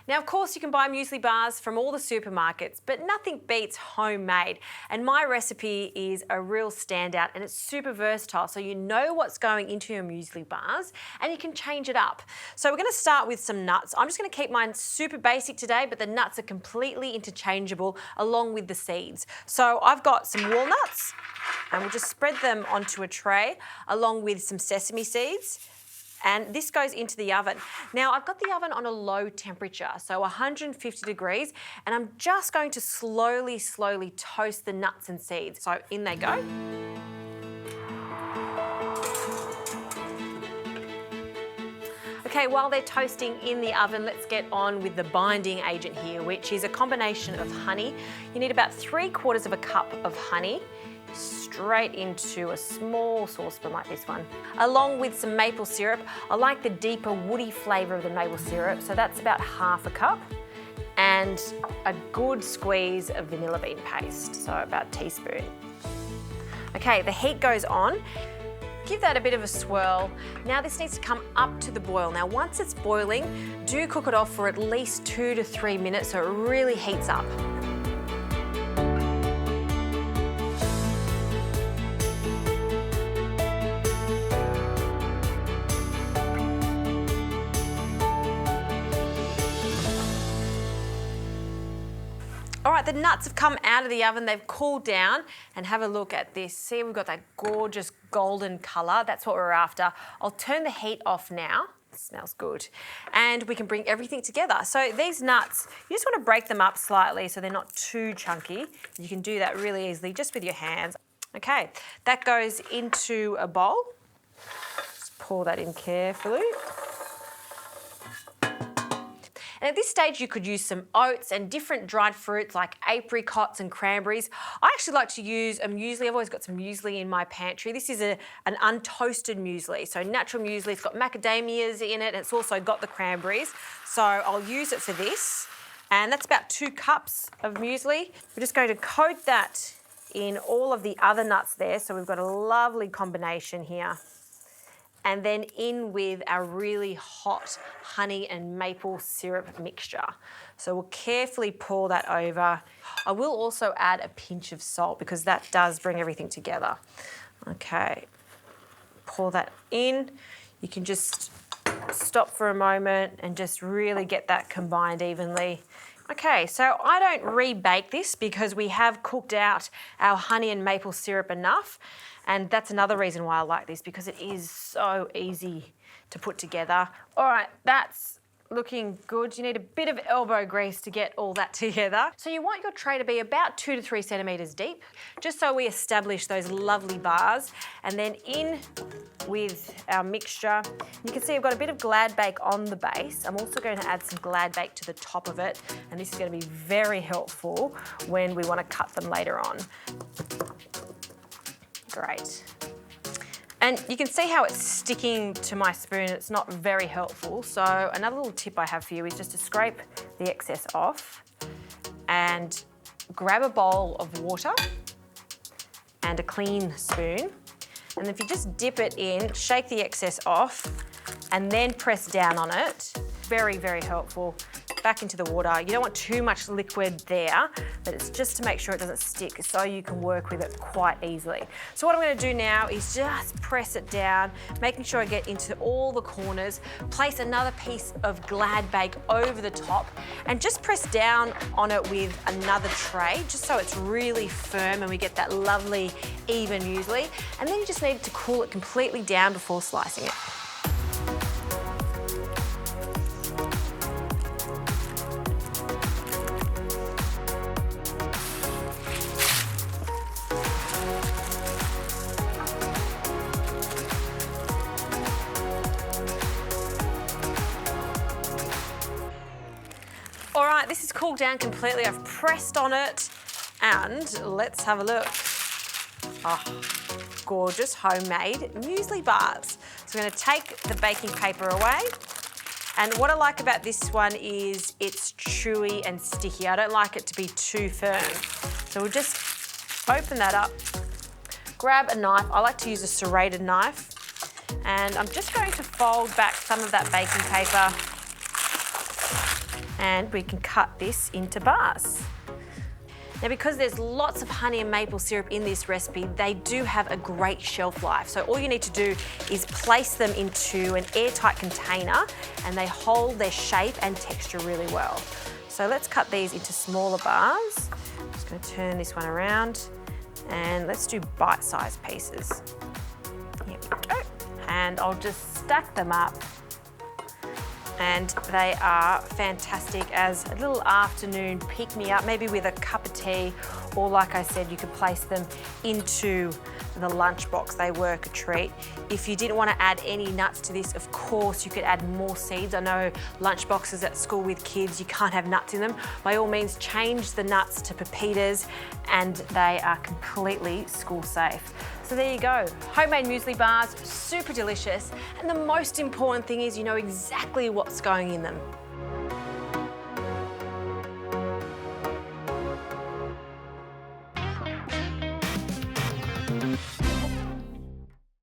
Now, of course, you can buy muesli bars from all the supermarkets, but nothing beats homemade. And my recipe is a real standout, and it's super versatile, so you know what's going into your muesli bars and you can change it up. So we're going to start with some nuts. I'm just going to keep mine super basic today, but the nuts are completely interchangeable along with the seeds. So I've got some walnuts, and we'll just spread them onto a tray along with some sesame seeds. And this goes into the oven. Now, I've got the oven on a low temperature, so 150 degrees, and I'm just going to slowly toast the nuts and seeds. So in they go. Okay, while they're toasting in the oven, let's get on with the binding agent here, which is a combination of honey. You need about 3/4 of a cup of honey, straight into a small saucepan like this one, along with some maple syrup. I like the deeper woody flavour of the maple syrup, so that's about 1/2 cup, and a good squeeze of vanilla bean paste, so about a teaspoon. Okay, the heat goes on. Give that a bit of a swirl. Now this needs to come up to the boil. Now once it's boiling, do cook it off for at least 2 to 3 minutes so it really heats up. All right, the nuts have come out of the oven, they've cooled down, and have a look at this. See, we've got that gorgeous golden colour. That's what we're after. I'll turn the heat off now. It smells good. And we can bring everything together. So these nuts, you just want to break them up slightly so they're not too chunky. You can do that really easily just with your hands. Okay, that goes into a bowl. Just pour that in carefully. And at this stage, you could use some oats and different dried fruits like apricots and cranberries. I actually like to use a muesli. I've always got some muesli in my pantry. This is an untoasted muesli. So natural muesli, it's got macadamias in it. It's also got the cranberries. So I'll use it for this. And that's about 2 cups of muesli. We're just going to coat that in all of the other nuts there. So we've got a lovely combination here. And then in with our really hot honey and maple syrup mixture. So we'll carefully pour that over. I will also add a pinch of salt because that does bring everything together. Okay, pour that in. You can just stop for a moment and just really get that combined evenly. Okay, so I don't rebake this because we have cooked out our honey and maple syrup enough. And that's another reason why I like this, because it is so easy to put together. All right, that's looking good. You need a bit of elbow grease to get all that together. So you want your tray to be about 2 to 3 centimetres deep, just so we establish those lovely bars. And then in with our mixture, you can see I've got a bit of Glad Bake on the base. I'm also going to add some Glad Bake to the top of it, and this is going to be very helpful when we want to cut them later on. Great. And you can see how it's sticking to my spoon. It's not very helpful. So another little tip I have for you is just to scrape the excess off and grab a bowl of water and a clean spoon. And if you just dip it in, shake the excess off and then press down on it. Very, very helpful. Back into the water. You don't want too much liquid there, but it's just to make sure it doesn't stick so you can work with it quite easily. So what I'm going to do now is just press it down, making sure I get into all the corners, place another piece of Glad Bake over the top, and just press down on it with another tray, just so it's really firm and we get that lovely even muesli. And then you just need to cool it completely down before slicing it. All right, this is cooled down completely. I've pressed on it, and let's have a look. Oh, gorgeous homemade muesli bars. So I'm going to take the baking paper away. And what I like about this one is it's chewy and sticky. I don't like it to be too firm. So we'll just open that up, grab a knife. I like to use a serrated knife. And I'm just going to fold back some of that baking paper And we can cut this into bars. Now, because there's lots of honey and maple syrup in this recipe, they do have a great shelf life. So all you need to do is place them into an airtight container and they hold their shape and texture really well. So let's cut these into smaller bars. I'm just going to turn this one around and let's do bite-sized pieces. Here we go. And I'll just stack them up. And they are fantastic as a little afternoon pick-me-up, maybe with a cup of tea, or like I said, you could place them into the lunchbox. They work a treat. If you didn't want to add any nuts to this, of course, you could add more seeds. I know lunchboxes at school with kids, you can't have nuts in them. By all means, change the nuts to pepitas and they are completely school safe. So there you go, homemade muesli bars, super delicious. And the most important thing is you know exactly what's going in them.